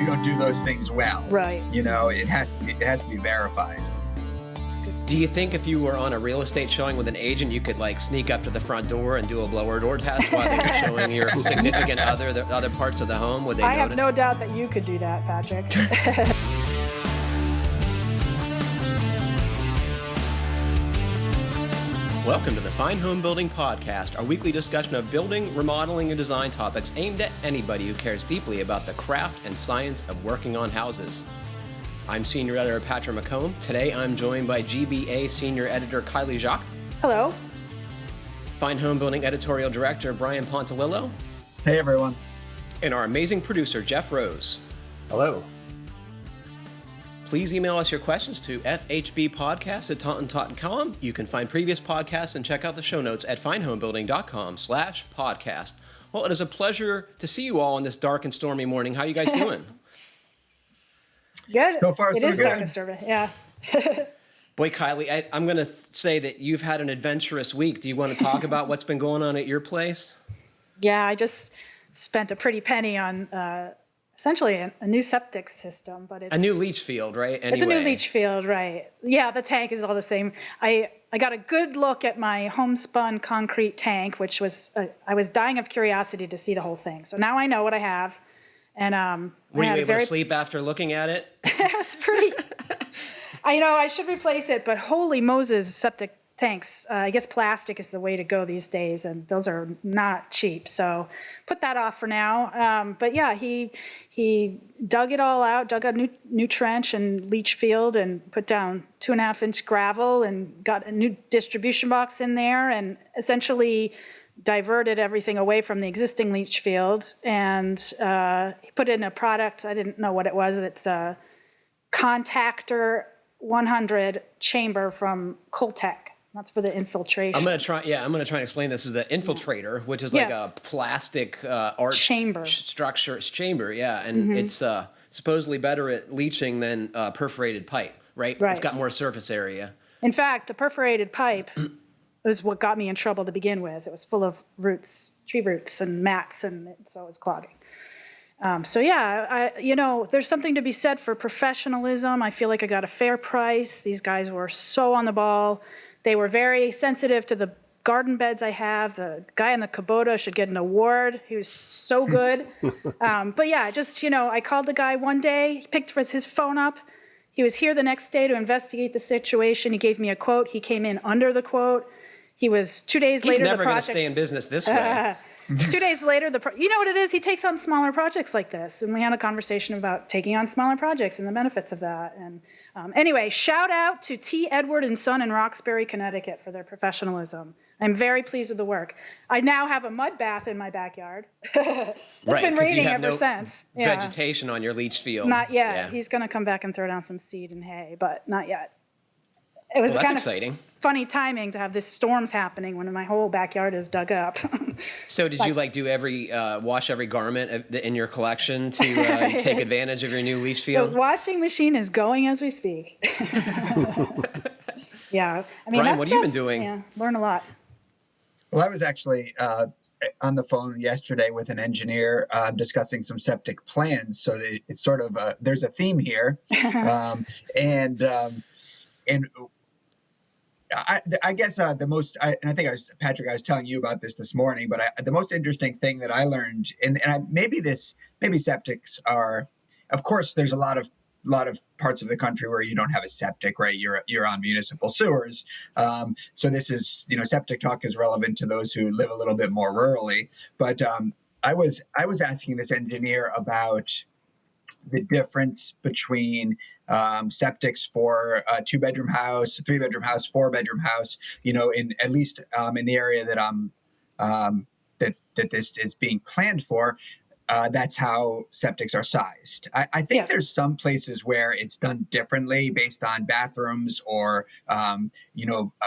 we don't do those things well. Right. It has to be verified. Do you think if you were on a real estate showing with an agent, you could like sneak up to the front door and do a blower door test while they were showing your significant other the other parts of the home? Would they notice? I have no doubt that you could do that, Patrick. Welcome to the Fine Homebuilding Podcast, our weekly discussion of building, remodeling, and design topics aimed at anybody who cares deeply about the craft and science of working on houses. I'm Senior Editor Patrick McComb. Today I'm joined by GBA Senior Editor Kiley Jacques. Hello. Fine Homebuilding Editorial Director Brian Pontalillo. Hey, everyone. And our amazing producer Jeff Rose. Hello. Please email us your questions to fhbpodcast@taunton.com. You can find previous podcasts and check out the show notes at finehomebuilding.com/podcast. Well, it is a pleasure to see you all on this dark and stormy morning. How are you guys doing? Good. So far, it so is good. dark and stormy. Yeah. Boy, Kiley, I'm going to say that you've had an adventurous week. Do you want to talk about what's been going on at your place? Yeah, I just spent a pretty penny on essentially a new septic system, but it's A new leach field, right? Anyway. It's a new leach field, right? Yeah, the tank is all the same. I got a good look at my homespun concrete tank, which was I was dying of curiosity to see the whole thing. So now I know what I have, and were you able to sleep after looking at it? It was pretty. I should replace it, but holy Moses, septic tanks. I guess plastic is the way to go these days, and those are not cheap. So put that off for now. But yeah, he dug it all out, dug a new trench and leach field, and put down 2.5-inch gravel, and got a new distribution box in there, and essentially diverted everything away from the existing leach field. And he put in a product. I didn't know what it was. It's a Contactor 100 chamber from Coltec. That's for the infiltration. I'm going to try and explain this. Is an infiltrator, which is like a plastic arched chamber. Chamber, yeah. And it's supposedly better at leaching than perforated pipe, right? It's got more surface area. In fact, the perforated pipe was what got me in trouble to begin with. It was full of roots, tree roots and mats, and so it was clogging. There's something to be said for professionalism. I feel like I got a fair price. These guys were so on the ball. They were very sensitive to the garden beds I have. The guy in the Kubota should get an award. He was so good. I called the guy one day. He picked his phone up. He was here the next day to investigate the situation. He gave me a quote. He came in under the quote. He was 2 days later. He's never going to stay in business this way. 2 days later, you know what it is? He takes on smaller projects like this. And we had a conversation about taking on smaller projects and the benefits of that. And anyway, shout out to T. Edward & Son in Roxbury, Connecticut for their professionalism. I'm very pleased with the work. I now have a mud bath in my backyard. It's been raining ever since. Yeah. Vegetation on your leach field. Not yet. Yeah. He's going to come back and throw down some seed and hay, but not yet. It was that's kind exciting. Of funny timing to have this storms happening when my whole backyard is dug up. So did you do wash every garment in your collection to take advantage of your new leach field? The washing machine is going as we speak. Yeah. Brian, what have you been doing? Yeah, learn a lot. Well, I was actually on the phone yesterday with an engineer discussing some septic plans. So it's sort of there's a theme here, and I guess the most, and I think Patrick, I was telling you about this morning, but the most interesting thing that I learned, maybe septics are, of course, there's a lot of parts of the country where you don't have a septic, right? You're on municipal sewers. So this is, septic talk is relevant to those who live a little bit more rurally. But I was asking this engineer about the difference between septics for a 2-bedroom house, 3-bedroom house, 4-bedroom house, in at least in the area that that this is being planned for. That's how septics are sized. I think there's some places where it's done differently based on bathrooms or, a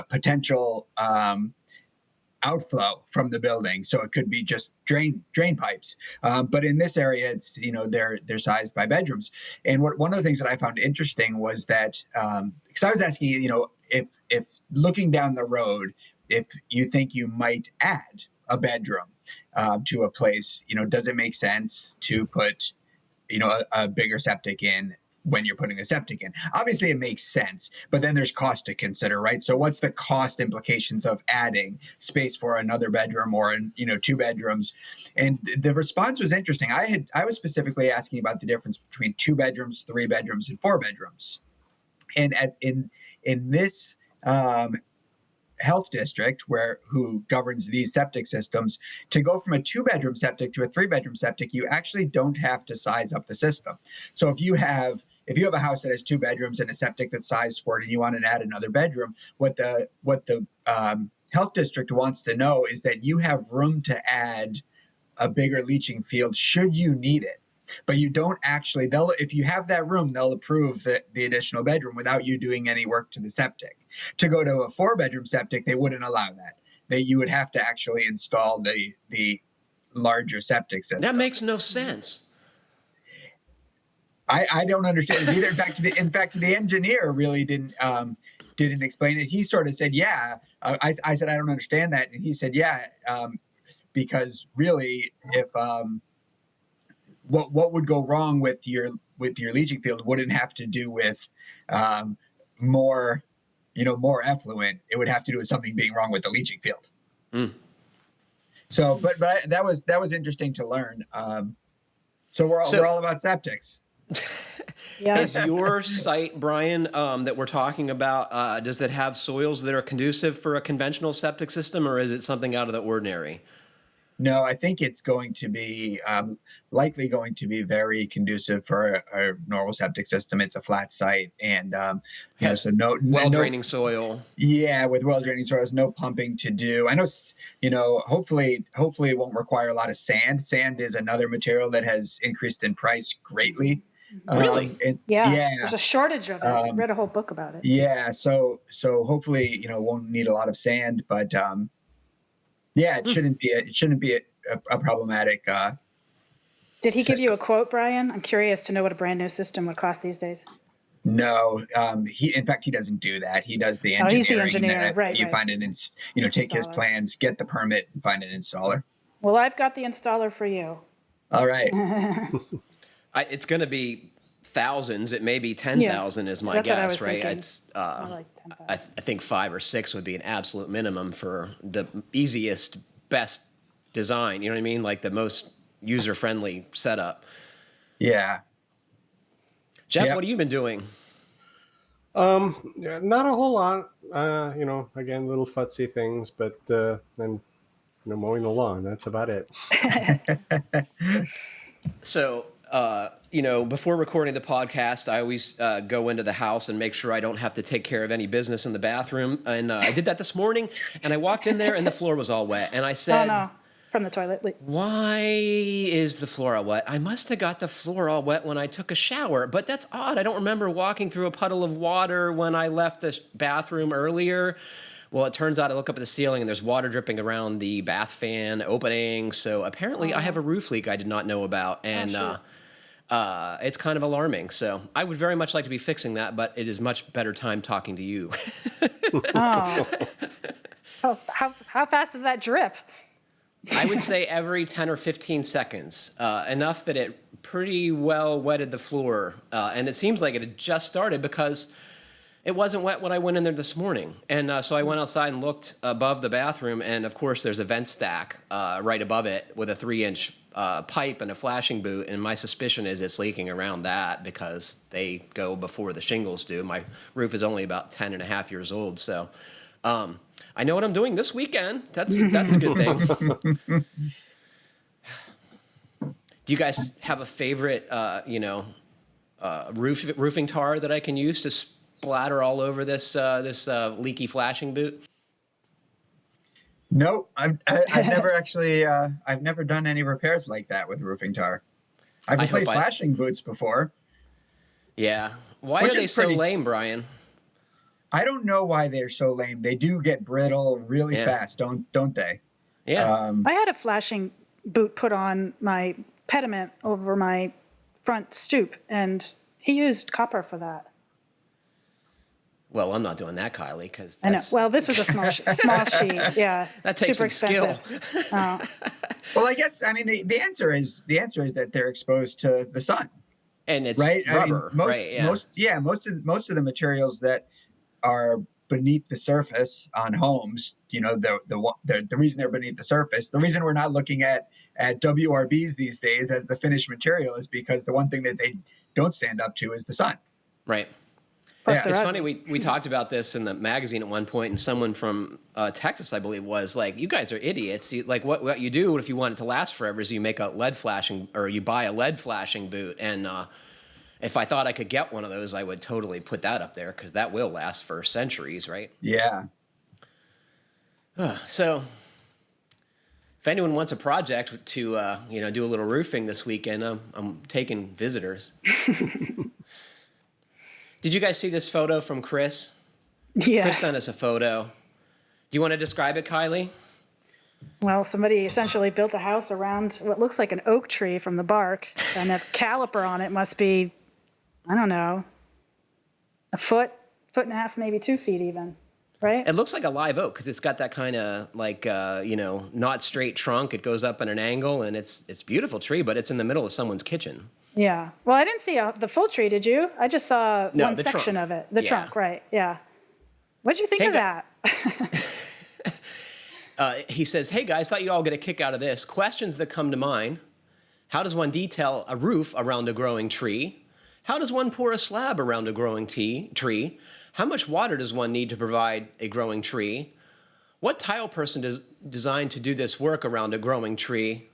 potential outflow from the building. So it could be just drain pipes. But in this area, it's, they're sized by bedrooms. And one of the things that I found interesting was that, because I was asking, if looking down the road, if you think you might add a bedroom to a place, does it make sense to put a bigger septic in when you're putting a septic in. Obviously, it makes sense, but then there's cost to consider, right? So what's the cost implications of adding space for another bedroom or, 2 bedrooms? And the response was interesting. I was specifically asking about the difference between 2 bedrooms, 3 bedrooms, and 4 bedrooms. And in this health district who governs these septic systems, to go from a 2-bedroom septic to a 3-bedroom septic, you actually don't have to size up the system. So if you have a house that has 2 bedrooms and a septic that's sized for it, and you want to add another bedroom, what the health district wants to know is that you have room to add a bigger leaching field should you need it. But you don't actually, if you have that room, they'll approve the additional bedroom without you doing any work to the septic. To go to a 4-bedroom septic, they wouldn't allow that. You would have to actually install the larger septic system. That makes no sense. I don't understand it either. In fact, the engineer really didn't explain it. He sort of said, yeah. I said, I don't understand that. And he said, yeah, because really, if what would go wrong with your leaching field wouldn't have to do with more effluent. It would have to do with something being wrong with the leaching field. Mm. So, but that was interesting to learn. So we're all about septics. Yeah. Is your site, Brian, that we're talking about, does it have soils that are conducive for a conventional septic system, or is it something out of the ordinary? No, I think it's going to be likely going to be very conducive for a normal septic system. It's a flat site, and so no well-draining soil. Yeah, with well-draining soils, no pumping to do. I know, hopefully it won't require a lot of sand. Sand is another material that has increased in price greatly. Really? Yeah. There's a shortage of it. I read a whole book about it. Yeah, so hopefully won't need a lot of sand, but. Yeah, it shouldn't be a problematic. Did he give you a quote, Brian? I'm curious to know what a brand new system would cost these days. No, in fact, he doesn't do that. He does the engineering. He's the engineer, right? You find it, take his plans, get the permit, and find an installer. Well, I've got the installer for you. All right. It's going to be thousands. It may be 10,000 is my guess, right? Thinking. It's I think 5 or 6 would be an absolute minimum for the easiest, best design. You know what I mean? Like the most user-friendly setup. Yeah. Jeff, what have you been doing? Not a whole lot. Again, little futzy things, but then mowing the lawn. That's about it. So. Before recording the podcast, I always go into the house and make sure I don't have to take care of any business in the bathroom. And I did that this morning, and I walked in there, and the floor was all wet. And I said, "Oh no, from the toilet." Why is the floor all wet? I must have got the floor all wet when I took a shower. But that's odd. I don't remember walking through a puddle of water when I left the bathroom earlier. Well, it turns out I look up at the ceiling and there's water dripping around the bath fan opening. So apparently I have a roof leak I did not know about. And it's kind of alarming. So I would very much like to be fixing that, but it is much better time talking to you. How fast is that drip? I would say every 10 or 15 seconds, enough that it pretty well wetted the floor. And it seems like it had just started because it wasn't wet when I went in there this morning. And so I went outside and looked above the bathroom, and of course there's a vent stack right above it with a 3-inch pipe and a flashing boot, and my suspicion is it's leaking around that because they go before the shingles do. My roof is only about 10 and a half years old, so I know what I'm doing this weekend. That's a good thing. Do you guys have a favorite, roofing tar that I can use to splatter all over this leaky flashing boot? Nope, I've never actually. I've never done any repairs like that with roofing tar. I've replaced flashing boots before. Yeah, why are they so lame, Brian? I don't know why they're so lame. They do get brittle really fast, don't they? Yeah. I had a flashing boot put on my pediment over my front stoop, and he used copper for that. Well, I'm not doing that, Kiley, because I know. Well, this was a small sheet. Yeah, that takes super some expensive. Skill. Well, I guess the answer is that they're exposed to the sun. And it's right? rubber, I mean, right? Yeah. most of the materials that are beneath the surface on homes, the reason they're beneath the surface, the reason we're not looking at WRBs these days as the finished material is because the one thing that they don't stand up to is the sun. Right. Plus Yeah. they're It's ugly. funny, we talked about this in the magazine at one point, and someone from Texas, I believe, was like, you guys are idiots. Like, what you do if you want it to last forever is you make a lead flashing, or you buy a lead flashing boot. And if I thought I could get one of those, I would totally put that up there, because that will last for centuries, right? Yeah. So if anyone wants a project to do a little roofing this weekend, I'm taking visitors. Did you guys see this photo from Chris? Yes. Chris sent us a photo. Do you want to describe it, Kylie? Well, somebody essentially built a house around what looks like an oak tree from the bark, and a caliper on it must be, I don't know, a foot and a half, maybe 2 feet even, right? It looks like a live oak because it's got that kind of like, not straight trunk. It goes up at an angle, and it's a beautiful tree, but it's in the middle of someone's kitchen. Yeah. Well, I didn't see the full tree, did you? I just saw No, one the section trunk. of it. The Yeah. trunk, right, yeah. What'd you think Hey, of that? He says, hey guys, thought you all get a kick out of this. Questions that come to mind. How does one detail a roof around a growing tree? How does one pour a slab around a growing tree? How much water does one need to provide a growing tree? What tile person is designed to do this work around a growing tree?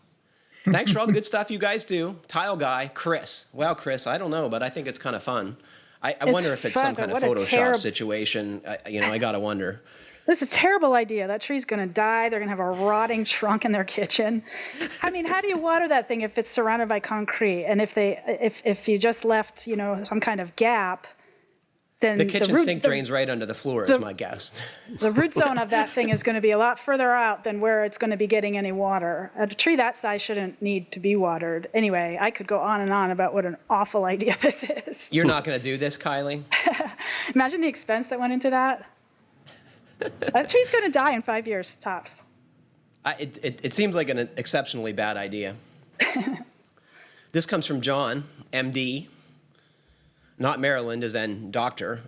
Thanks for all the good stuff you guys do. Tile guy, Chris. Well, Chris, I don't know, but I think it's kind of fun. I wonder if it's fun, some kind of but what a Photoshop situation. I got to wonder. This is a terrible idea. That tree's going to die. They're going to have a rotting trunk in their kitchen. I mean, how do you water that thing if it's surrounded by concrete? And if you just left, some kind of gap, then The kitchen sink drains right under the floor, is my guess. The root zone of that thing is going to be a lot further out than where it's going to be getting any water. A tree that size shouldn't need to be watered. Anyway, I could go on and on about what an awful idea this is. You're not going to do this, Kylie? Imagine the expense that went into that. That tree's going to die in 5 years, tops. It seems like an exceptionally bad idea. This comes from John, MD. Not Maryland, as in doctor.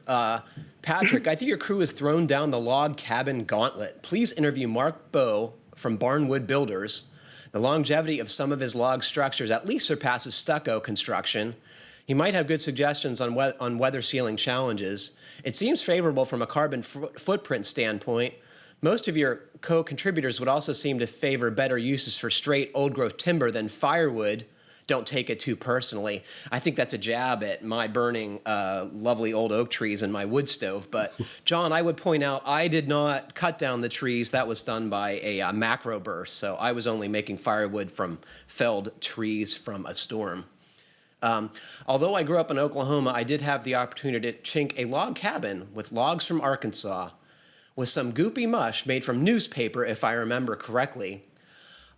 Patrick, I think your crew has thrown down the log cabin gauntlet. Please interview Mark Bowe from Barnwood Builders. The longevity of some of his log structures at least surpasses stucco construction. He might have good suggestions on weather sealing challenges. It seems favorable from a carbon footprint standpoint. Most of your co-contributors would also seem to favor better uses for straight old-growth timber than firewood. Don't take it too personally. I think that's a jab at my burning lovely old oak trees in my wood stove. But, John, I would point out I did not cut down the trees. That was done by a macro burst. So I was only making firewood from felled trees from a storm. Although I grew up in Oklahoma, I did have the opportunity to chink a log cabin with logs from Arkansas with some goopy mush made from newspaper, if I remember correctly.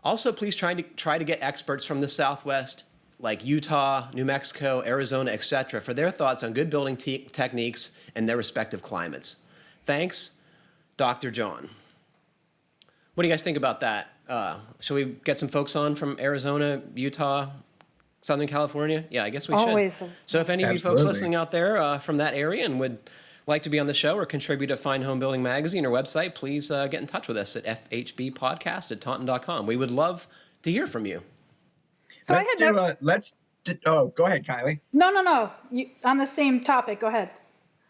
Also, please try to get experts from the Southwest, like Utah, New Mexico, Arizona, etc., for their thoughts on good building techniques and their respective climates. Thanks, Dr. John. What do you guys think about that? Should we get some folks on from Arizona, Utah, Southern California? Yeah, I guess we Always. should. So if any of you folks listening out there from that area and would like to be on the show or contribute to Fine Homebuilding magazine or website, please get in touch with us at fhbpodcast@taunton.com. We would love to hear from you. So go ahead, Kylie. No. On the same topic, go ahead.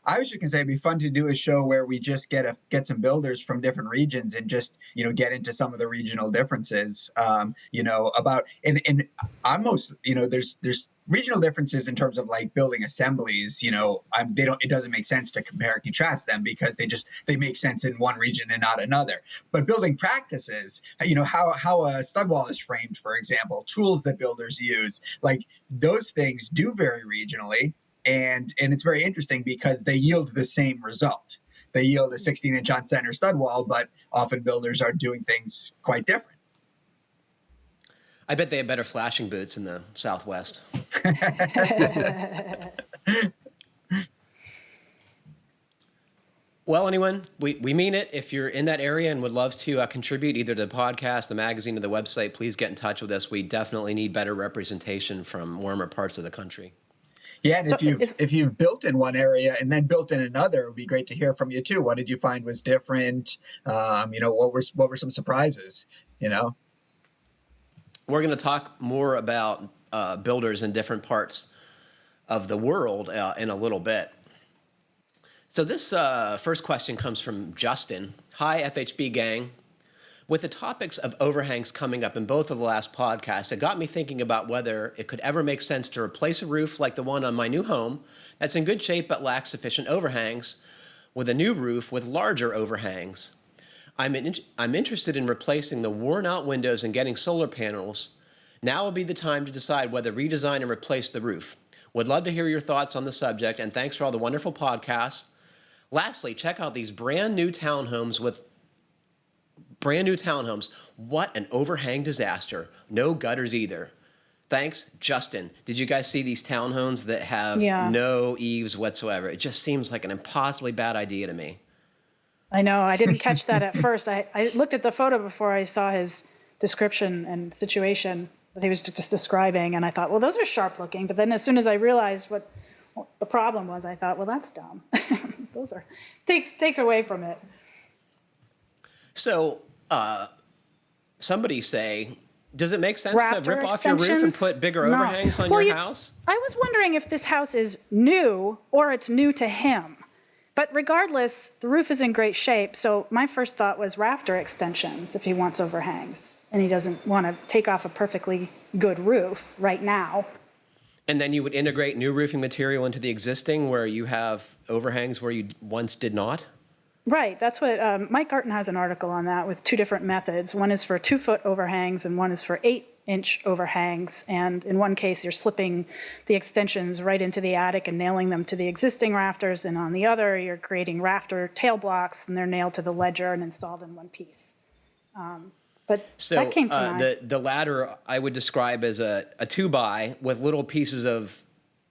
I was just gonna say it'd be fun to do a show where we just get some builders from different regions and just get into some of the regional differences. About and almost there's regional differences in terms of like building assemblies. It doesn't make sense to compare and contrast them because they make sense in one region and not another. But building practices, how a stud wall is framed, for example, tools that builders use, like those things do vary regionally. And it's very interesting because they yield the same result. They yield a 16-inch on center stud wall, but often builders are doing things quite different. I bet they have better flashing boots in the Southwest. Well, anyone, we mean it. If you're in that area and would love to contribute either to the podcast, the magazine, or the website, please get in touch with us. We definitely need better representation from warmer parts of the country. Yeah, and So if you've built in one area and then built in another, it would be great to hear from you too. What did you find was different? What were some surprises? You know. We're going to talk more about builders in different parts of the world in a little bit. So this first question comes from Justin. Hi, FHB gang. With the topics of overhangs coming up in both of the last podcasts, it got me thinking about whether it could ever make sense to replace a roof like the one on my new home that's in good shape but lacks sufficient overhangs with a new roof with larger overhangs. I'm interested in replacing the worn-out windows and getting solar panels. Now would be the time to decide whether redesign and replace the roof. Would love to hear your thoughts on the subject, and thanks for all the wonderful podcasts. Lastly, check out these brand new townhomes. What an overhang disaster. No gutters either. Thanks, Justin. Did you guys see these townhomes that have no eaves whatsoever? It just seems like an impossibly bad idea to me. I know. I didn't catch that at first. I looked at the photo before I saw his description and situation that he was just describing, and I thought, well, those are sharp looking. But then as soon as I realized what the problem was, I thought, well, that's dumb. Those are takes away from it. So, somebody say, does it make sense to rip off your roof and extensions? put bigger No. overhangs on Well, your house? I was wondering if this house is new or it's new to him. But regardless, the roof is in great shape. So my first thought was rafter extensions if he wants overhangs and he doesn't want to take off a perfectly good roof right now. And then you would integrate new roofing material into the existing where you have overhangs where you once did not? Right. That's what Mike Garton has an article on that with two different methods. One is for 2-foot overhangs and one is for 8-inch overhangs. And in one case, you're slipping the extensions right into the attic and nailing them to the existing rafters. And on the other, you're creating rafter tail blocks and they're nailed to the ledger and installed in one piece. But that came to mind. The latter I would describe as a 2x with little pieces of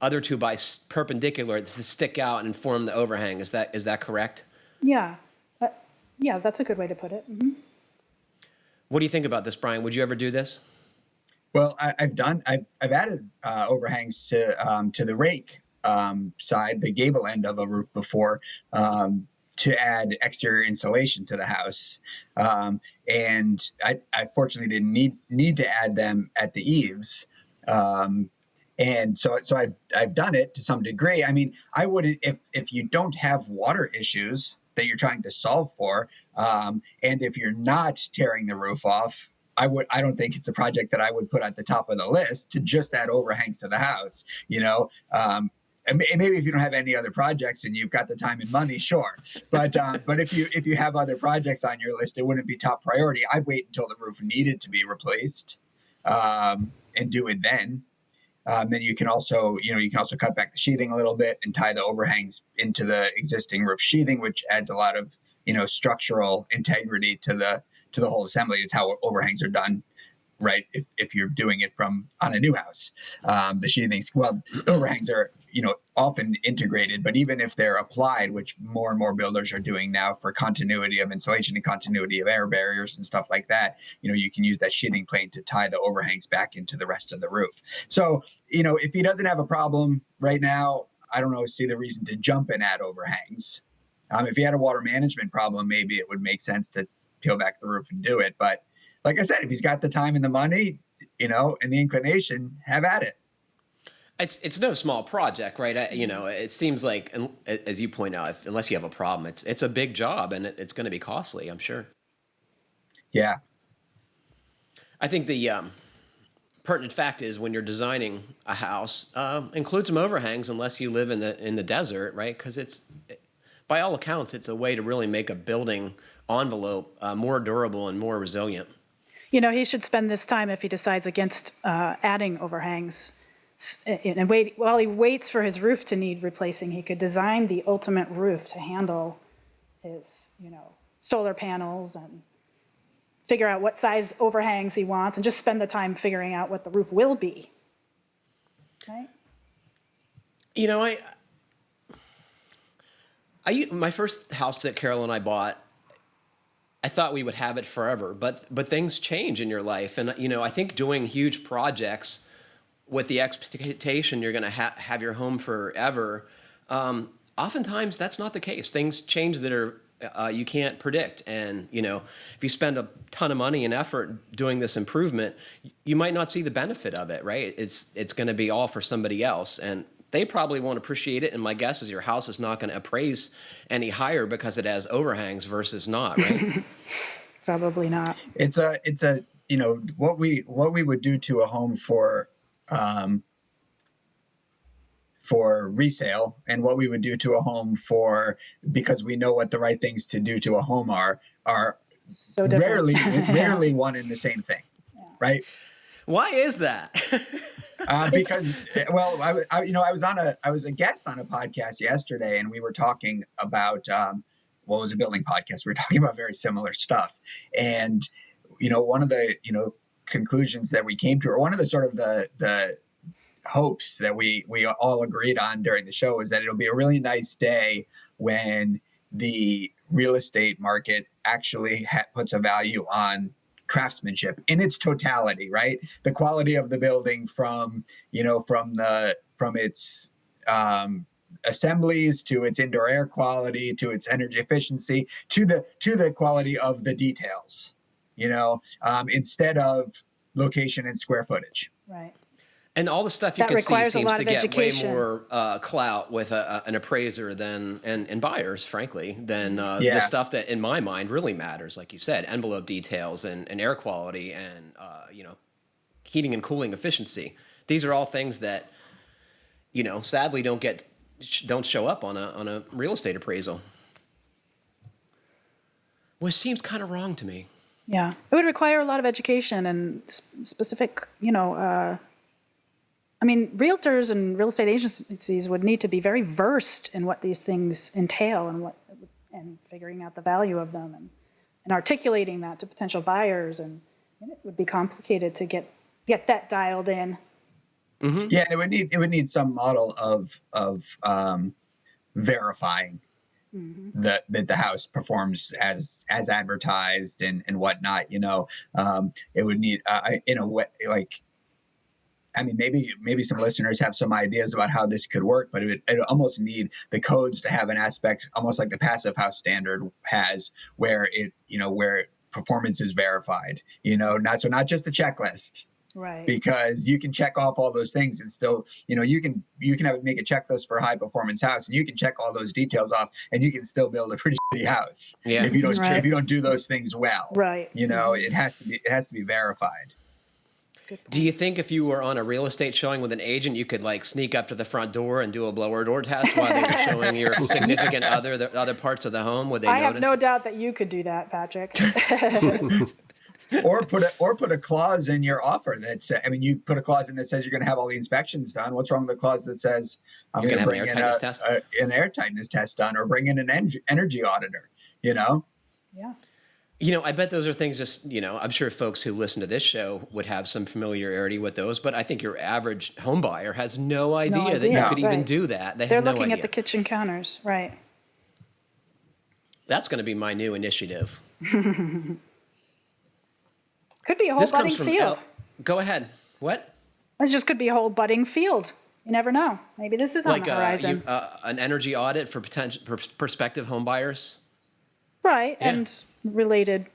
other 2x perpendicular to stick out and form the overhang. Is that correct? Yeah. Yeah, that's a good way to put it. Mm-hmm. What do you think about this, Brian? Would you ever do this? Well, I've added overhangs to the rake side, the gable end of a roof before, to add exterior insulation to the house. And I fortunately didn't need to add them at the eaves. And so I've done it to some degree. I mean, I would, if you don't have water issues that you're trying to solve for, and if you're not tearing the roof off, I don't think it's a project that I would put at the top of the list to just add overhangs to the house, and maybe if you don't have any other projects and you've got the time and money, sure. But if you have other projects on your list, it wouldn't be top priority. I'd wait until the roof needed to be replaced, and do it then. Then you can also cut back the sheathing a little bit and tie the overhangs into the existing roof sheathing, which adds a lot of structural integrity to the whole assembly. It's how overhangs are done, right? If you're doing it on a new house, the sheathings, the overhangs are often integrated, but even if they're applied, which more and more builders are doing now for continuity of insulation and continuity of air barriers and stuff like that, you can use that sheathing plane to tie the overhangs back into the rest of the roof. So, if he doesn't have a problem right now, I don't see the reason to jump and add overhangs. If he had a water management problem, maybe it would make sense to peel back the roof and do it. But like I said, if he's got the time and the money, and the inclination, have at it. It's no small project, right? It seems like, as you point out, unless you have a problem, it's a big job and it's going to be costly, I'm sure. Yeah. I think the pertinent fact is when you're designing a house, include some overhangs unless you live in the desert, right? Because by all accounts, it's a way to really make a building envelope more durable and more resilient. He should spend this time, if he decides against adding overhangs, and while he waits for his roof to need replacing, he could design the ultimate roof to handle his, solar panels and figure out what size overhangs he wants and just spend the time figuring out what the roof will be. Right? My first house that Carol and I bought, I thought we would have it forever, but things change in your life. And, I think doing huge projects with the expectation you're going to have your home forever, oftentimes that's not the case. Things change that are you can't predict. And, if you spend a ton of money and effort doing this improvement, you might not see the benefit of it, right? It's going to be all for somebody else. And they probably won't appreciate it. And my guess is your house is not going to appraise any higher because it has overhangs versus not, right? Probably not. It's a what we would do to a home for resale, and what we would do to a home because we know what the right things to do to a home are so different. rarely one and the same thing, right? Why is that? Because, well, I was a guest on a podcast yesterday, and we were talking about what was a building podcast. We were talking about very similar stuff, and one of the conclusions that we came to, or one of the sort of the hopes that we all agreed on during the show, is that it'll be a really nice day when the real estate market actually puts a value on craftsmanship in its totality, right? The quality of the building from its assemblies to its indoor air quality to its energy efficiency to the quality of the details, instead of location and square footage. Right. And all the stuff you can see seems to get education. way more clout with an appraiser and buyers, frankly, than the stuff that, in my mind, really matters. Like you said, envelope details and air quality and heating and cooling efficiency. These are all things that sadly don't show up on a real estate appraisal, which seems kind of wrong to me. Yeah, it would require a lot of education and specific, realtors and real estate agencies would need to be very versed in what these things entail and figuring out the value of them and articulating that to potential buyers. And it would be complicated to get that dialed in. Mm-hmm. Yeah, it would need some model of verifying that the house performs as advertised and whatnot. It would need in a way, like, maybe some listeners have some ideas about how this could work, but it would almost need the codes to have an aspect almost like the passive house standard has, where where performance is verified. Not just a checklist. Right. Because you can check off all those things and still, you can make a checklist for a high performance house, and you can check all those details off, and you can still build a pretty shitty house. Yeah. If you don't do those things well. Right. It has to be verified. Do you think if you were on a real estate showing with an agent, you could sneak up to the front door and do a blower door test while they were showing your significant other the other parts of the home? Would they notice? I have no doubt that you could do that, Patrick. Or put a clause in your offer that you put a clause in that says you're going to have all the inspections done. What's wrong with the clause that says I'm going to bring in an air tightness test done, or bring in an energy auditor? Yeah. I bet those are things I'm sure folks who listen to this show would have some familiarity with those, but I think your average home buyer has no idea that you could even do that. They're looking at the kitchen counters, right? That's going to be my new initiative. Could be a whole budding field. Go ahead. What? It just could be a whole budding field. You never know. Maybe this is on the horizon. An energy audit for prospective home buyers. Right, yeah. And related,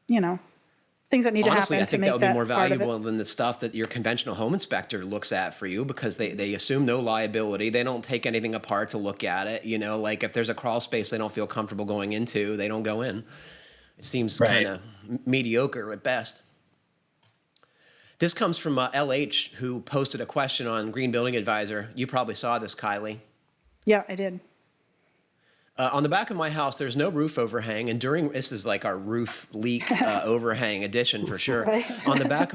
things that need to happen. Honestly, I think that would be more valuable than than the stuff that your conventional home inspector looks at for you, because they assume no liability. They don't take anything apart to look at it. If there's a crawl space they don't feel comfortable going into, they don't go in. It seems kind of mediocre at best. This comes from LH, who posted a question on Green Building Advisor. You probably saw this, Kiley. Yeah, I did. On the back of my house, there's no roof overhang, and this is like our roof leak overhang edition for sure. Right. On the back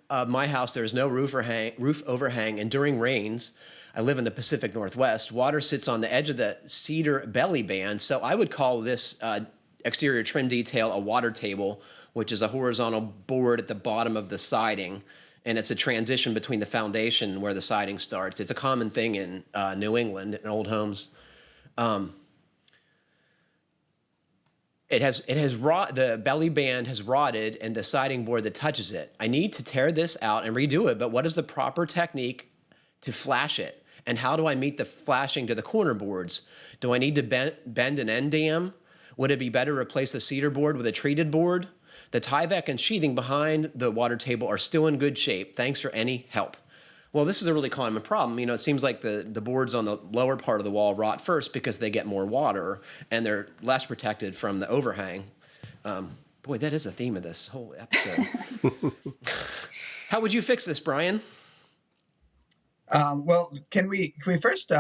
of my house, there's no roof overhang, and during rains, I live in the Pacific Northwest, water sits on the edge of the cedar belly band, so I would call this exterior trim detail a water table, which is a horizontal board at the bottom of the siding, and it's a transition between the foundation and where the siding starts. It's a common thing in New England in old homes. The belly band has rotted and the siding board that touches it. I need to tear this out and redo it, but what is the proper technique to flash it? And how do I meet the flashing to the corner boards? Do I need to bend an end dam? Would it be better to replace the cedar board with a treated board? The Tyvek and sheathing behind the water table are still in good shape. Thanks for any help. Well, this is a really common problem. You know, it seems like the boards on the lower part of the wall rot first because they get more water and they're less protected from the overhang. Boy, that is a theme of this whole episode. How would you fix this, Brian? Well, can we first,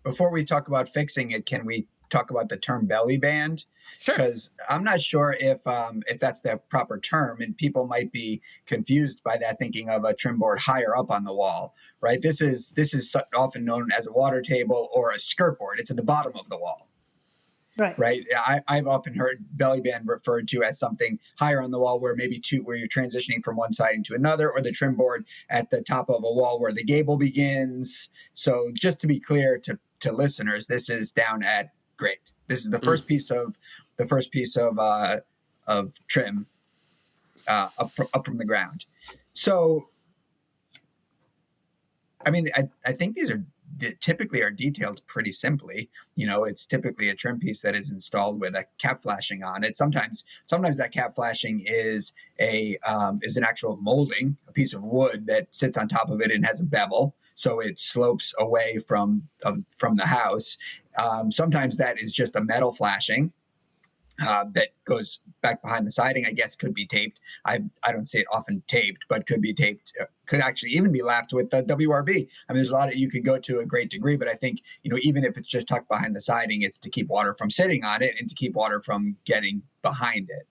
before we talk about fixing it, can we talk about the term belly band? Sure. Because I'm not sure if that's the proper term, and people might be confused by that, thinking of a trim board higher up on the wall, right? This is often known as a water table or a skirt board. It's at the bottom of the wall. Right. I've often heard belly band referred to as something higher on the wall where you're transitioning from one side into another, or the trim board at the top of a wall where the gable begins. So just to be clear to listeners, this is down at grade. This is the first piece of trim up from the ground. So, I mean, I think these are typically are detailed pretty simply. You know, it's typically a trim piece that is installed with a cap flashing on it. Sometimes that cap flashing is an actual molding, a piece of wood that sits on top of it and has a bevel, so it slopes away from the house. Sometimes that is just a metal flashing that goes back behind the siding. I guess could be taped. I don't see it often taped, but could be taped. Could actually even be lapped with the WRB. I mean, there's a lot you could go to a great degree, but I think, you know, even if it's just tucked behind the siding, it's to keep water from sitting on it and to keep water from getting behind it.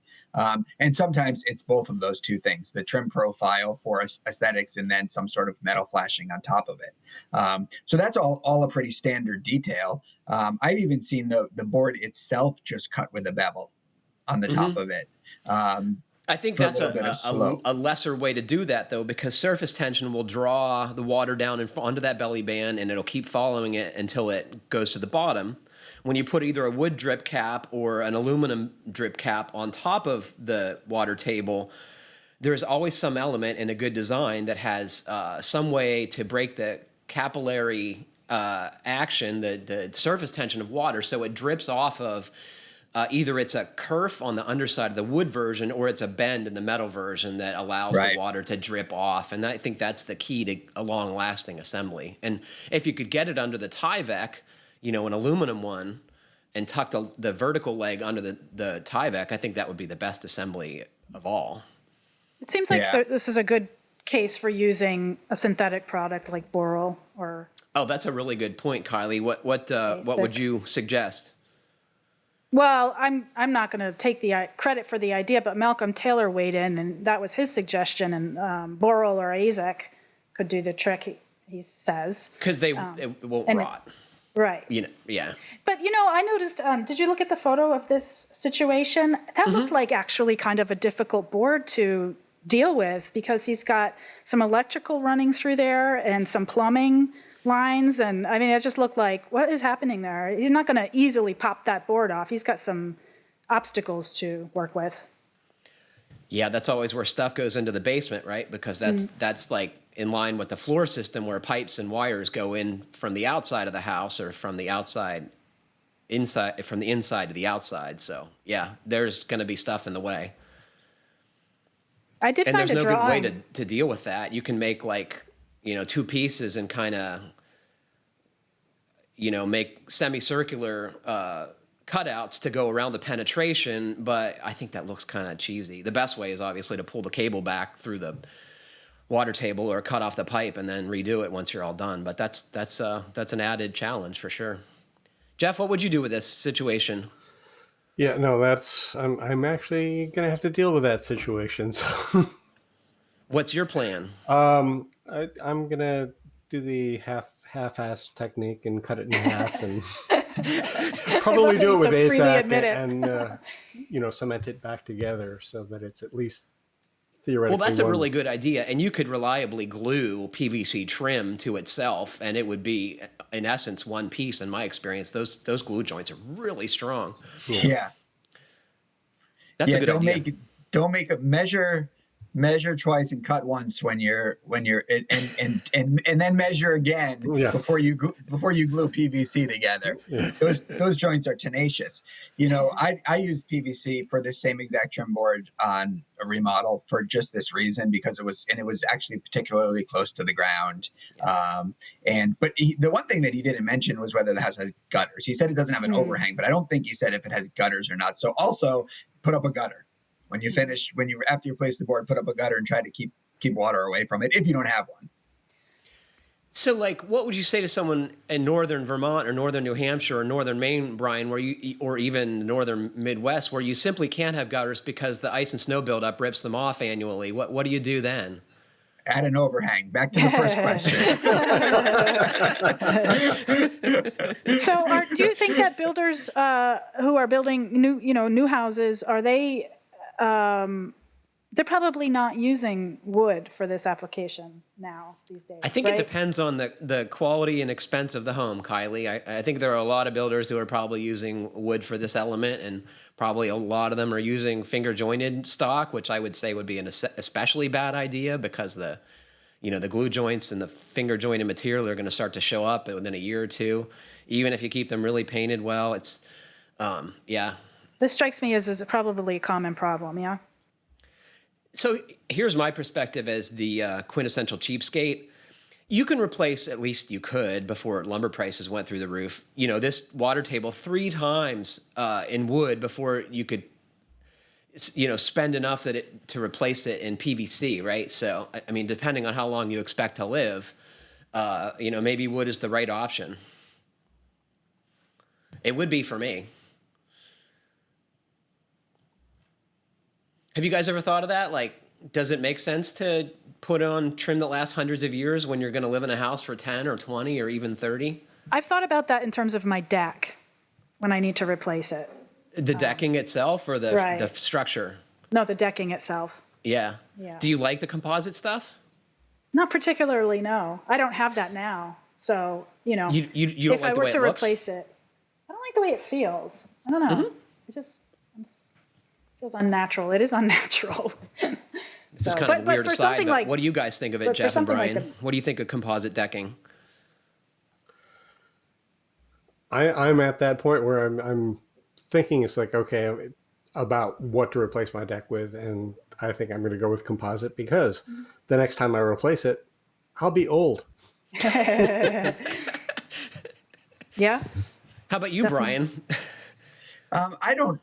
And sometimes it's both of those two things: the trim profile for aesthetics, and then some sort of metal flashing on top of it. So that's all a pretty standard detail. I've even seen the board itself just cut with a bevel on the top of it. I think that's a lesser way to do that, though, because surface tension will draw the water down onto that belly band, and it'll keep following it until it goes to the bottom. When you put either a wood drip cap or an aluminum drip cap on top of the water table, there's always some element in a good design that has some way to break the capillary action, the surface tension of water, so it drips off of either it's a kerf on the underside of the wood version, or it's a bend in the metal version that allows the water to drip off. And I think that's the key to a long-lasting assembly. And if you could get it under the Tyvek, you know, an aluminum one, and tuck the vertical leg under the Tyvek, I think that would be the best assembly of all. It seems like this is a good case for using a synthetic product like Boral or... Oh, that's a really good point, Kiley. What would you suggest? Well, I'm not going to take the credit for the idea, but Malcolm Taylor weighed in, and that was his suggestion. And Boral or Azek could do the trick, he says. Because it won't rot. Right. You know, yeah. But, you know, I noticed, did you look at the photo of this situation? That looked like actually kind of a difficult board to deal with, because he's got some electrical running through there and some plumbing lines. And I mean, it just looked like, what is happening there? He's not going to easily pop that board off. He's got some obstacles to work with. Yeah, that's always where stuff goes into the basement, right? Because that's like in line with the floor system, where pipes and wires go in from the outside of the house, or from the inside to the outside. So yeah, there's going to be stuff in the way. I did find a drawing. And there's no good way to deal with that. You can make two pieces and kind of, make semicircular cutouts to go around the penetration, but I think that looks kind of cheesy. The best way is obviously to pull the cable back through the water table or cut off the pipe and then redo it once you're all done. But that's an added challenge for sure. Jeff, what would you do with this situation? Yeah, no, I'm actually gonna have to deal with that situation. So, what's your plan? I'm gonna do the half-ass technique and cut it in half, and probably do it with ASAC and cement it back together so that it's at least theoretically. Well, that's a really good idea, and you could reliably glue PVC trim to itself, and it would be, in essence, one piece. In my experience, those glue joints are really strong. Yeah. That's a good idea. Don't make a measure twice and cut once when you're and then measure again before you glue PVC together. Yeah. Those joints are tenacious. I used PVC for the same exact trim board on a remodel for just this reason, because it was actually particularly close to the ground. But the one thing that he didn't mention was whether the house has gutters. He said it doesn't have an overhang, but I don't think he said if it has gutters or not. So also put up a gutter. When you finish, after you place the board, put up a gutter and try to keep water away from it if you don't have one. So, what would you say to someone in northern Vermont or northern New Hampshire or northern Maine, Brian, or even northern Midwest, where you simply can't have gutters because the ice and snow buildup rips them off annually? What do you do then? Add an overhang. Back to the first question. So, do you think that builders who are building new houses, are they? They're probably not using wood for this application now these days. I think it depends on the quality and expense of the home, Kiley. I think there are a lot of builders who are probably using wood for this element, and probably a lot of them are using finger jointed stock, which I would say would be an especially bad idea, because the glue joints and the finger jointed material are going to start to show up within a year or two, even if you keep them really painted well. It's This strikes me as probably a common problem, yeah? So here's my perspective as the quintessential cheapskate. You can replace, at least you could, before lumber prices went through the roof, this water table 3 times in wood before you could, spend enough to replace it in PVC, right? So, I mean, depending on how long you expect to live, maybe wood is the right option. It would be for me. Have you guys ever thought of that? Does it make sense to put on trim that lasts hundreds of years when you're going to live in a house for 10 or 20 or even 30? I've thought about that in terms of my deck when I need to replace it. The decking itself or the structure? No, the decking itself. Yeah. Do you like the composite stuff? Not particularly, no. I don't have that now. So, you don't if like the way it looks? If I were to replace it, I don't like the way it feels. I don't know. Mm-hmm. It just feels unnatural. It is unnatural. This is kind of a weird aside, but what do you guys think of it, Jeff and Brian? What do you think of composite decking? I'm at that point where I'm thinking it's okay, about what to replace my deck with, and I think I'm going to go with composite because the next time I replace it, I'll be old. Yeah. How about you, Brian? I don't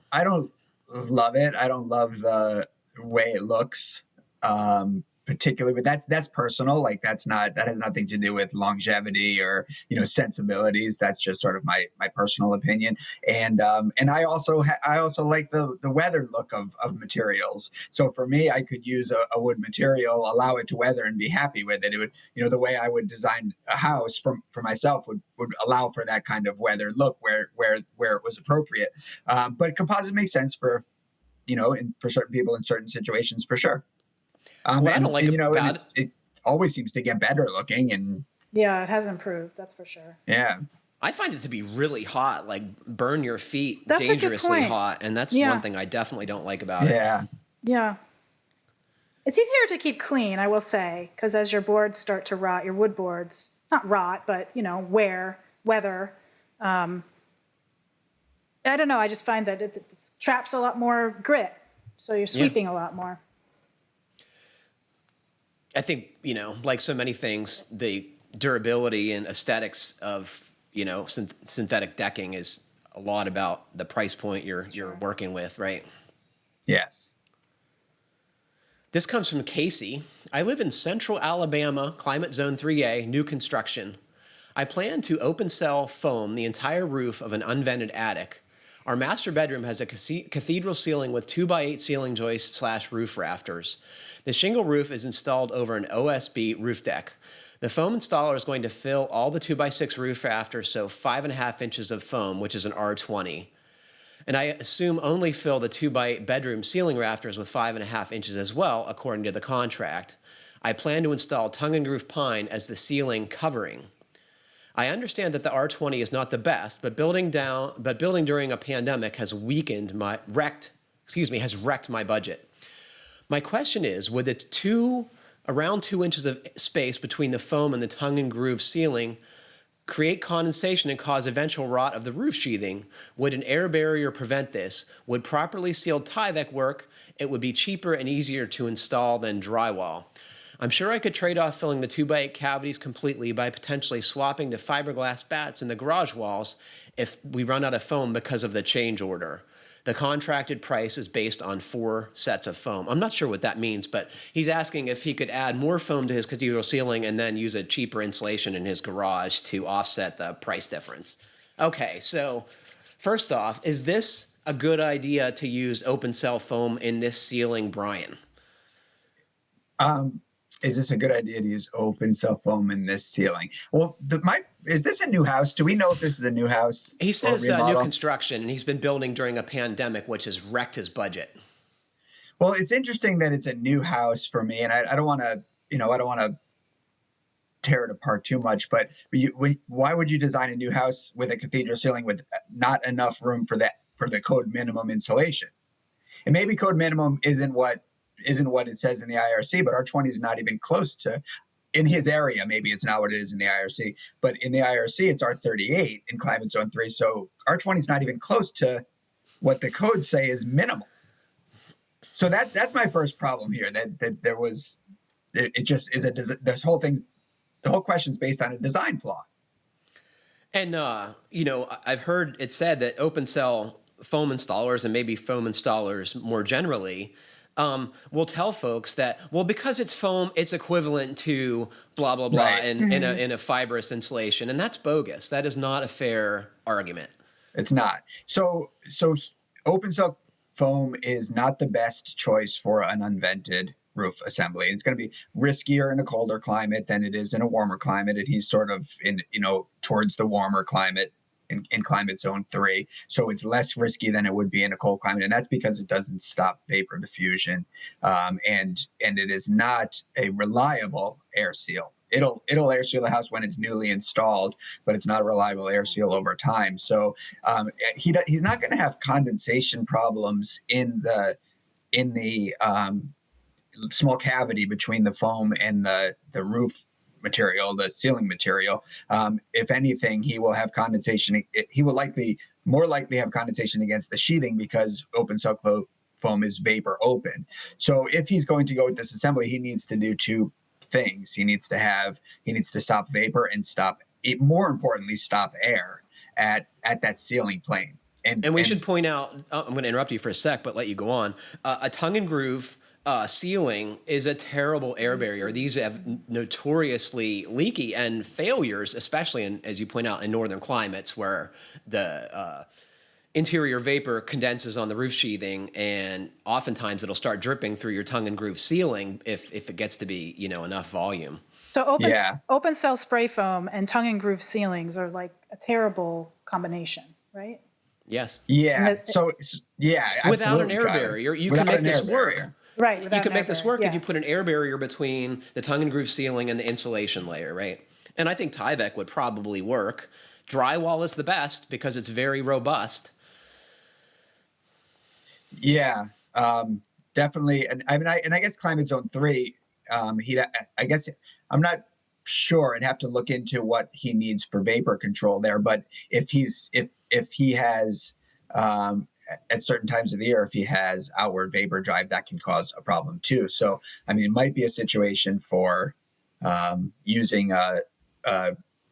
love it. I don't love the way it looks, particularly, but that's personal. That has nothing to do with longevity or, sensibilities. That's just sort of my personal opinion. And I also like the weathered look of materials. So for me, I could use a wood material, allow it to weather and be happy with it. It would, the way I would design a house for myself would allow for that kind of weathered look where it was appropriate. But composite makes sense for certain people in certain situations, for sure. I don't like it. It always seems to get better looking, and yeah, it has improved. That's for sure. Yeah, I find it to be really hot, burn your feet, that's dangerously hot, and that's one thing I definitely don't like about it. Yeah. It's easier to keep clean, I will say, because as your boards start to rot, your wood boards, not rot, but weather. I don't know. I just find that it traps a lot more grit, so you're sweeping a lot more. I think, like so many things, the durability and aesthetics of, synthetic decking is a lot about the price point you're working with, right? Yes. This comes from Casey. I live in central Alabama, climate zone 3A, new construction. I plan to open cell foam the entire roof of an unvented attic. Our master bedroom has a cathedral ceiling with 2x8 ceiling joists / roof rafters. The shingle roof is installed over an OSB roof deck. The foam installer is going to fill all the 2x6 roof rafters, so 5.5 inches of foam, which is an R20. And I assume only fill the 2x8 bedroom ceiling rafters with 5.5 inches as well, according to the contract. I plan to install tongue and groove pine as the ceiling covering. I understand that the R20 is not the best, but building during a pandemic has wrecked has wrecked my budget. My question is, would the around 2 inches of space between the foam and the tongue and groove ceiling create condensation and cause eventual rot of the roof sheathing? Would an air barrier prevent this? Would properly sealed Tyvek work? It would be cheaper and easier to install than drywall. I'm sure I could trade off filling the 2x8 cavities completely by potentially swapping to fiberglass bats in the garage walls if we run out of foam because of the change order. The contracted price is based on 4 sets of foam. I'm not sure what that means, but he's asking if he could add more foam to his cathedral ceiling and then use a cheaper insulation in his garage to offset the price difference. Okay, so first off, is this a good idea to use open cell foam in this ceiling, Brian? Is this a good idea to use open cell foam in this ceiling? Well, is this a new house? Do we know if this is a new house? He says new construction, and he's been building during a pandemic, which has wrecked his budget. Well, it's interesting that it's a new house for me, and I don't want to, tear it apart too much. But why would you design a new house with a cathedral ceiling with not enough room for the code minimum insulation? And maybe code minimum isn't what it says in the IRC, but R20 is not even close to, in his area, maybe it's not what it is in the IRC, but in the IRC, it's R38 in climate zone 3. So R20 is not even close to what the codes say is minimal. So that's my first problem here, that there was, it just is this whole thing, the whole question's based on a design flaw. And, I've heard it said that open cell foam installers, and maybe foam installers more generally, will tell folks that, well, because it's foam, it's equivalent to blah, blah, blah, right. in a fibrous insulation. And that's bogus. That is not a fair argument. It's not. So open cell foam is not the best choice for an unvented roof assembly. It's going to be riskier in a colder climate than it is in a warmer climate. And he's sort of towards the warmer climate in climate zone 3. So it's less risky than it would be in a cold climate. And that's because it doesn't stop vapor diffusion. And it is not a reliable air seal. It'll air seal a house when it's newly installed, but it's not a reliable air seal over time. So he's not going to have condensation problems in the small cavity between the foam and the roof material, the ceiling material. If anything, he will have condensation. He will more likely have condensation against the sheathing because open cell foam is vapor open. So if he's going to go with this assembly, he needs to do 2 things. He needs to stop vapor and more importantly, stop air at that ceiling plane. And we should point out, I'm going to interrupt you for a sec, but let you go on. A tongue and groove ceiling is a terrible air barrier. These have notoriously leaky, and failures, especially as you point out, in northern climates where the interior vapor condenses on the roof sheathing, and oftentimes it'll start dripping through your tongue and groove ceiling if it gets to be enough volume. So open cell spray foam and tongue and groove ceilings are like a terrible combination, right? Yes. Yeah. Without an air barrier, you can make this work. Right. You can make this work if you put an air barrier between the tongue and groove ceiling and the insulation layer, right? And I think Tyvek would probably work. Drywall is the best because it's very robust. Yeah, definitely. And I guess climate zone 3, I guess I'm not sure. I'd have to look into what he needs for vapor control there. But if he has at certain times of the year, if he has outward vapor drive, that can cause a problem too. So, it might be a situation for using a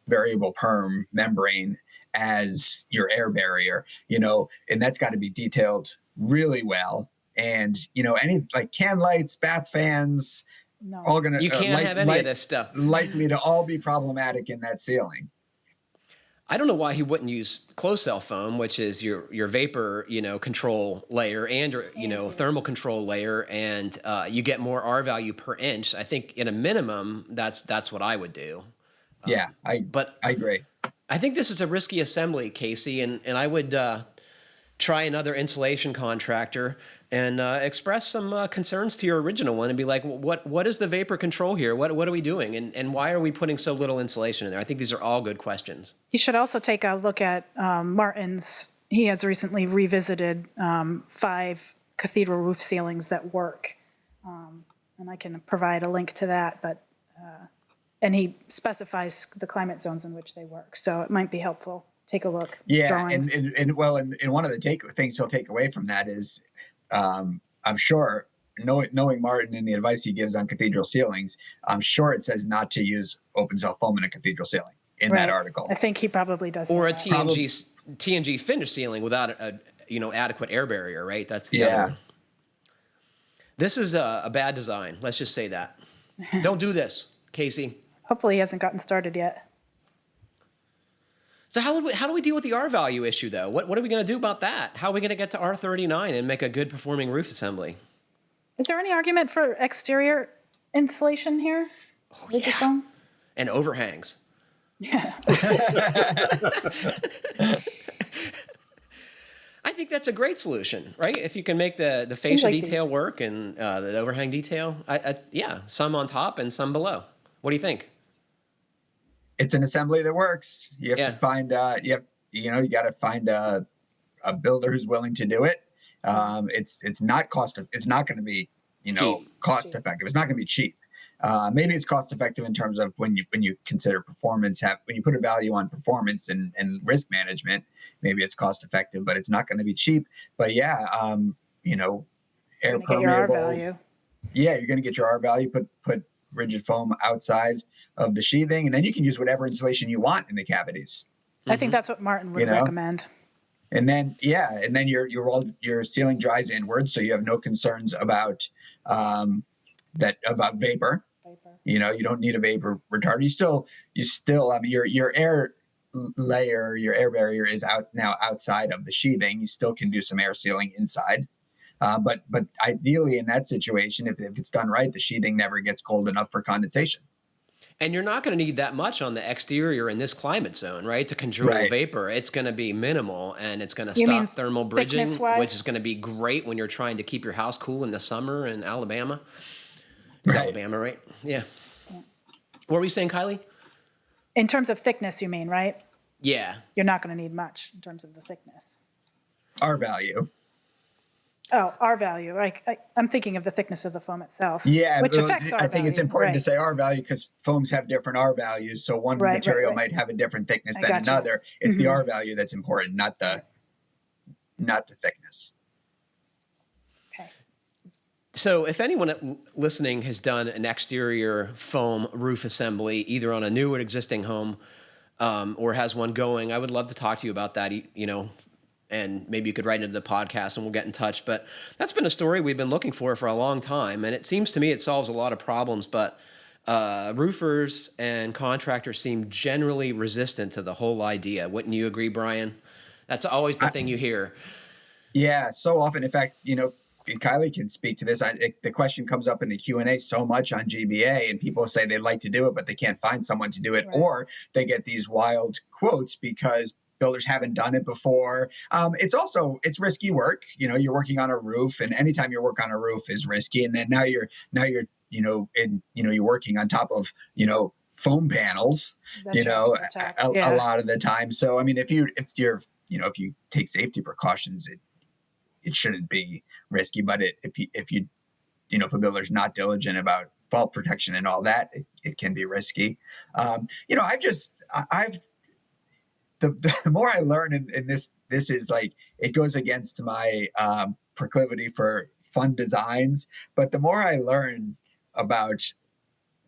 variable perm membrane as your air barrier, and that's got to be detailed really well. And, any like can lights, bath fans, all going to, you can't have any of this stuff. Likely to all be problematic in that ceiling. I don't know why he wouldn't use closed cell foam, which is your vapor, control layer and your, thermal control layer, and you get more R value per inch. I think in a minimum, that's what I would do. Yeah, I agree. I think this is a risky assembly, Casey, and I would try another insulation contractor and express some concerns to your original one and be like, what is the vapor control here? What are we doing? And why are we putting so little insulation in there? I think these are all good questions. You should also take a look at Martin's. He has recently revisited 5 cathedral roof ceilings that work. And I can provide a link to that, but and he specifies the climate zones in which they work. So it might be helpful. Take a look. Yeah, Drawings. and one of the things he'll take away from that is, I'm sure, knowing Martin and the advice he gives on cathedral ceilings, I'm sure it says not to use open cell foam in a cathedral ceiling in that article. I think he probably does. Or a that. TNG finished ceiling without a adequate air barrier, right? That's the other. This is a bad design. Let's just say that. Don't do this, Casey. Hopefully he hasn't gotten started yet. So how do we deal with the R value issue, though? What are we going to do about that? How are we going to get to R39 and make a good performing roof assembly? Is there any argument for exterior insulation here? Oh, yeah. And overhangs. Yeah. I think that's a great solution, right? If you can make the fascia detail work and the overhang detail, some on top and some below. What do you think? It's an assembly that works. You have to find, you got to find a builder who's willing to do it. It's not going to be, cost effective. It's not going to be cheap. Maybe it's cost effective in terms of when you consider performance, when you put a value on performance and risk management, maybe it's cost effective, but it's not going to be cheap. But yeah, air permeable. Yeah, you're going to get your R value, put rigid foam outside of the sheathing, and then you can use whatever insulation you want in the cavities. I think that's what Martin would recommend. And then, your ceiling dries inward, so you have no concerns about vapor. You don't need a vapor retarder. You still, your air layer, your air barrier is outside of the sheathing. You still can do some air sealing inside. But ideally in that situation, if it's done right, the sheathing never gets cold enough for condensation. And you're not going to need that much on the exterior in this climate zone, right? To control vapor. It's going to be minimal, and it's going to stop thermal bridging, which is going to be great when you're trying to keep your house cool in the summer in Alabama. It's Alabama, right? Yeah. What were you saying, Kiley? In terms of thickness, you mean, right? Yeah. You're not going to need much in terms of the thickness. R value. Oh, R value. I'm thinking of the thickness of the foam itself. Yeah, which affects R value. I think it's important to say R value because foams have different R values. So one material might have a different thickness than another. It's the R value that's important, not the thickness. Okay. So if anyone listening has done an exterior foam roof assembly, either on a new or existing home, or has one going, I would love to talk to you about that, and maybe you could write into the podcast and we'll get in touch. But that's been a story we've been looking for a long time. And it seems to me it solves a lot of problems, but roofers and contractors seem generally resistant to the whole idea. Wouldn't you agree, Brian? That's always the thing you hear. Yeah, so often. In fact, and Kiley can speak to this. The question comes up in the Q&A so much on GBA, and people say they'd like to do it, but they can't find someone to do it, or they get these wild quotes because builders haven't done it before. It's risky work. You're working on a roof, and anytime you work on a roof is risky. And then now you're you're working on top of foam panels. A lot of the time. So I mean, if you take safety precautions, it shouldn't be risky. But if a builder's not diligent about fault protection and all that, it can be risky. The more I learn in this is like, it goes against my proclivity for fun designs. But the more I learn about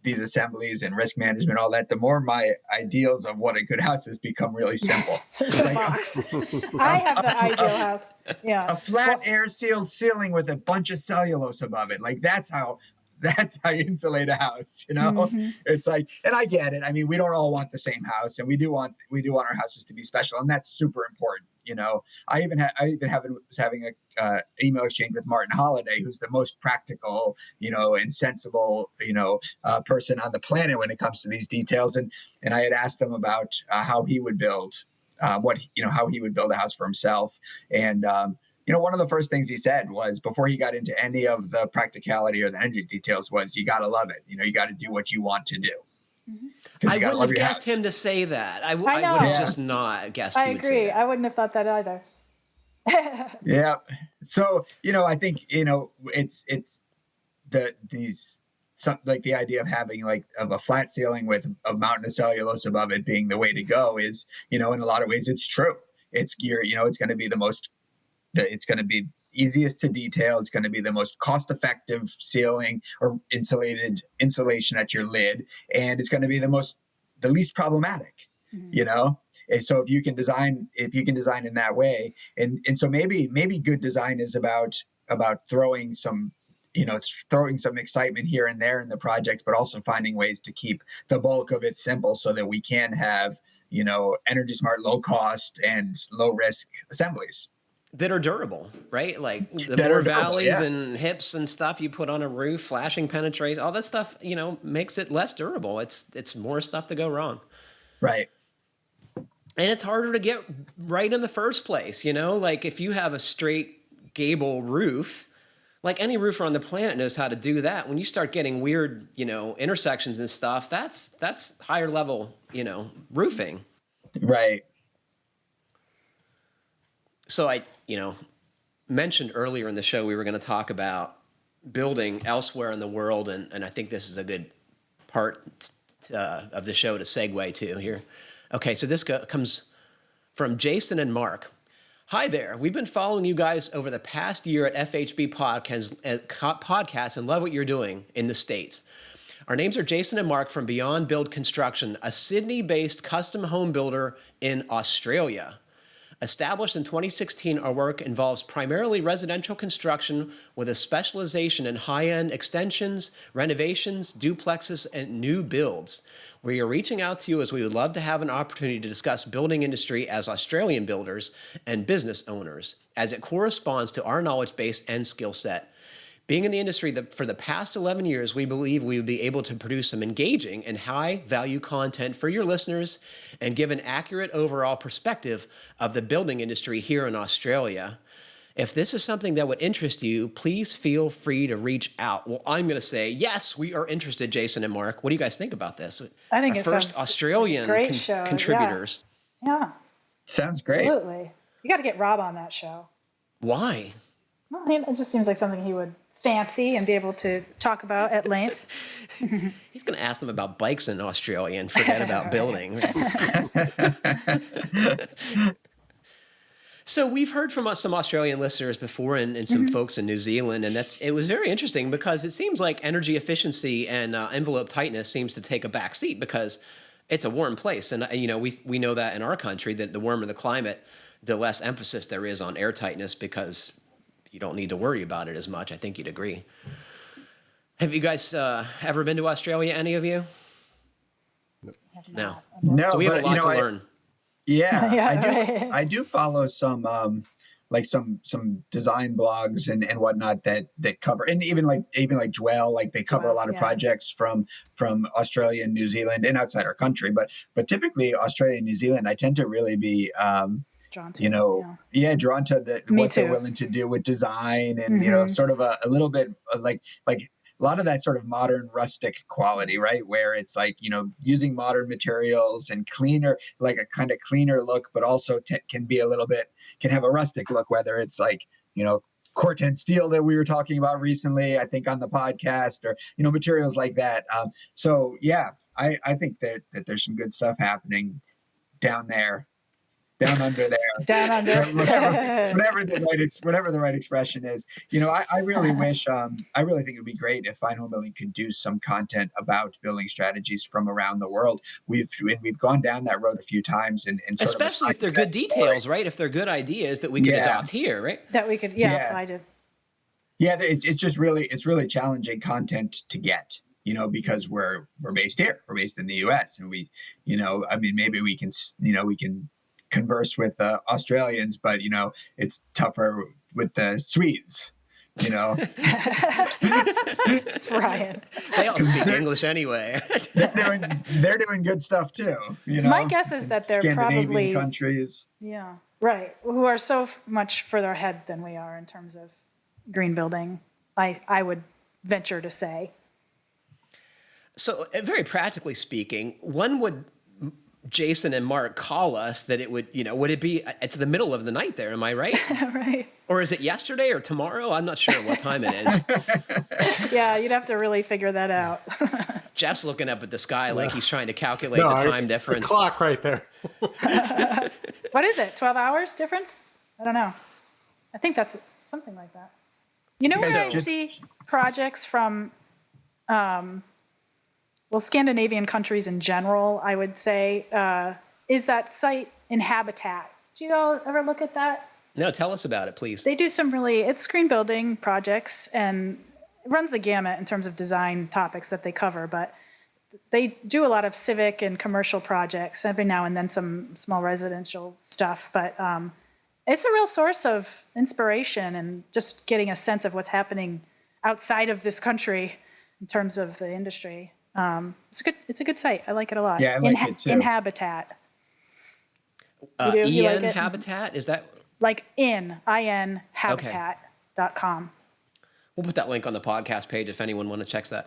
these assemblies and risk management, all that, the more my ideals of what a good house is become really simple. I have the ideal house. Yeah. A flat air sealed ceiling with a bunch of cellulose above it. Like that's how you insulate a house, Mm-hmm. It's like, and I get it. I mean, we don't all want the same house, and we do want our houses to be special, and that's super important. I was having a email exchange with Martin Holliday, who's the most practical, and sensible, person on the planet when it comes to these details. And I had asked him about how he would build, how he would build a house for himself. And, one of the first things he said was, before he got into any of the practicality or the energy details, was you got to love it. You got to do what you want to do. Mm-hmm. I wouldn't have guessed him to say that. I would have just not guessed he would say that. I agree. I wouldn't have thought that either. Yeah. So, I think, it's like the idea of having of a flat ceiling with a mountain of cellulose above it being the way to go is, in a lot of ways it's true. It's it's going to be it's going to be easiest to detail. It's going to be the most cost effective ceiling or insulation at your lid. And it's going to be the least problematic, And so if you can design in that way, and so maybe good design is about throwing some excitement here and there in the projects, but also finding ways to keep the bulk of it simple so that we can have, energy smart, low cost and low risk assemblies that are durable, right? Like the that more are durable, valleys and hips and stuff you put on a roof, flashing penetrate, all that stuff, makes it less durable. It's more stuff to go wrong. Right. And it's harder to get right in the first place, like if you have a straight gable roof, like any roofer on the planet knows how to do that. When you start getting weird, intersections and stuff, that's higher level, roofing. Right. So I, mentioned earlier in the show we were going to talk about building elsewhere in the world, and I think this is a good part of the show to segue to here. Okay, so this comes from Jason and Mark. Hi there. We've been following you guys over the past year at FHB Podcasts and love what you're doing in the States. Our names are Jason and Mark from Beyond Build Construction, a Sydney-based custom home builder in Australia. Established in 2016, our work involves primarily residential construction with a specialization in high-end extensions, renovations, duplexes, and new builds. We are reaching out to you as we would love to have an opportunity to discuss building industry as Australian builders and business owners, as it corresponds to our knowledge base and skill set. Being in the industry for the past 11 years, we believe we would be able to produce some engaging and high-value content for your listeners and give an accurate overall perspective of the building industry here in Australia. If this is something that would interest you, please feel free to reach out. Well, I'm going to say, yes, we are interested, Jason and Mark. What do you guys think about this? I think our it first sounds Australian like a great show. contributors. Yeah. Sounds great. Absolutely. You got to get Rob on that show. Why? Well, I mean, it just seems like something he would fancy and be able to talk about at length. He's going to ask them about bikes in Australia and forget about building. So we've heard from some Australian listeners before and some folks in New Zealand, and it was very interesting because it seems like energy efficiency and envelope tightness seems to take a back seat because it's a warm place. And we know that in our country, that the warmer the climate, the less emphasis there is on air tightness because you don't need to worry about it as much. I think you'd agree. Have you guys ever been to Australia, any of you? No. So we have a lot to learn. Yeah, I do follow some some design blogs and whatnot that cover, and even like Dwell, they cover a lot of projects from Australia and New Zealand and outside our country, but typically Australia and New Zealand, I tend to really be drawn to, drawn to what they're willing to do with design and sort of a little bit like a lot of that sort of modern rustic quality, right? Where it's using modern materials and cleaner, like a kind of cleaner look, but also can have a rustic look, whether it's Corten steel that we were talking about recently, I think on the podcast, or, materials like that. So yeah, I think that there's some good stuff happening down there. Down under there. Down under. whatever the right expression is. I really wish, I really think it would be great if Fine Homebuilding could do some content about building strategies from around the world. We've gone down that road a few times, and especially if they're good details, right? If they're good ideas that we could adopt here, right? That we could, apply to. Yeah, it's really challenging content to get. Because we're based here, we're based in the U.S. and we, maybe we can converse with Australians, but it's tougher with the Swedes. Ryan, they all speak English anyway. they're doing good stuff too. My guess is that they're Scandinavian probably countries. Yeah, right. Who are so much further ahead than we are in terms of green building. I would venture to say. So, very practically speaking, one would Jason and Mark call us that it would, would it be, it's the middle of the night there, am I right? Right. Or is it yesterday or tomorrow? I'm not sure what time it is. Yeah, you'd have to really figure that out. Jeff's looking up at the sky like he's trying to calculate the time difference. The clock right there. What is it, 12 hours difference? I don't know. I think that's something like that. You know where I see projects from, Scandinavian countries in general, I would say, is that site Inhabitat. Do you all ever look at that? No, tell us about it, please. They do it's screen building projects, and it runs the gamut in terms of design topics that they cover, but they do a lot of civic and commercial projects, every now and then some small residential stuff, but it's a real source of inspiration and just getting a sense of what's happening outside of this country in terms of the industry. It's a good site. I like it a lot. Yeah, I like it too. Inhabitat. Ian like Habitat? Is that? Like IN habitat.com. We'll put that link on the podcast page if anyone wants to check that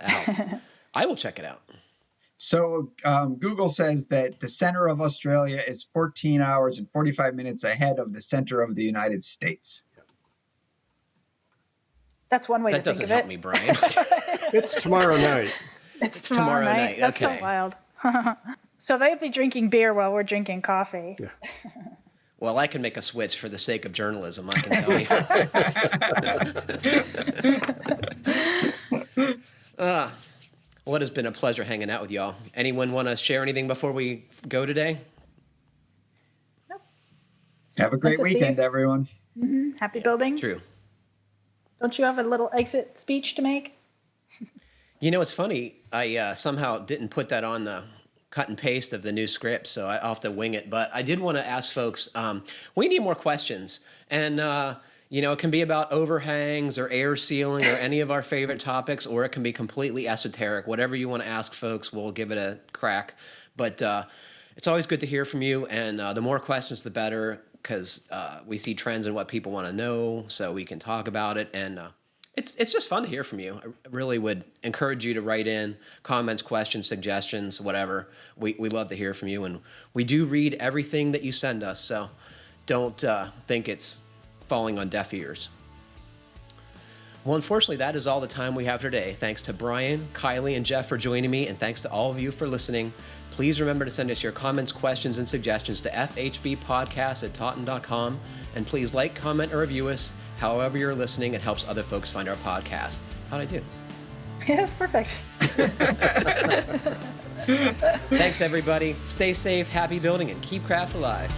out. I will check it out. So Google says that the center of Australia is 14 hours and 45 minutes ahead of the center of the United States. That's one way to think of it. That doesn't help me, Brian. It's tomorrow night. It's tomorrow night. Okay. That's so wild. So they'd be drinking beer while we're drinking coffee. Yeah. Well, I can make a switch for the sake of journalism, I can tell you. Well, it has been a pleasure hanging out with y'all. Anyone want to share anything before we go today? Nope. Have a great weekend, everyone. Mm-hmm. Happy building. True. Don't you have a little exit speech to make? It's funny. I somehow didn't put that on the cut and paste of the new script, so I'll have to wing it. But I did want to ask folks, we need more questions. And, it can be about overhangs or air sealing or any of our favorite topics, or it can be completely esoteric. Whatever you want to ask folks, we'll give it a crack. But it's always good to hear from you, and the more questions, the better, because we see trends in what people want to know, so we can talk about it. And it's just fun to hear from you. I really would encourage you to write in comments, questions, suggestions, whatever. We love to hear from you, and we do read everything that you send us, so don't think it's falling on deaf ears. Well, unfortunately, that is all the time we have today. Thanks to Brian, Kiley, and Jeff for joining me, and thanks to all of you for listening. Please remember to send us your comments, questions, and suggestions to fhbpodcast@taunton.com, and please like, comment, or review us. However you're listening, it helps other folks find our podcast. How'd I do? Yeah, that's perfect. Thanks, everybody. Stay safe, happy building, and keep craft alive.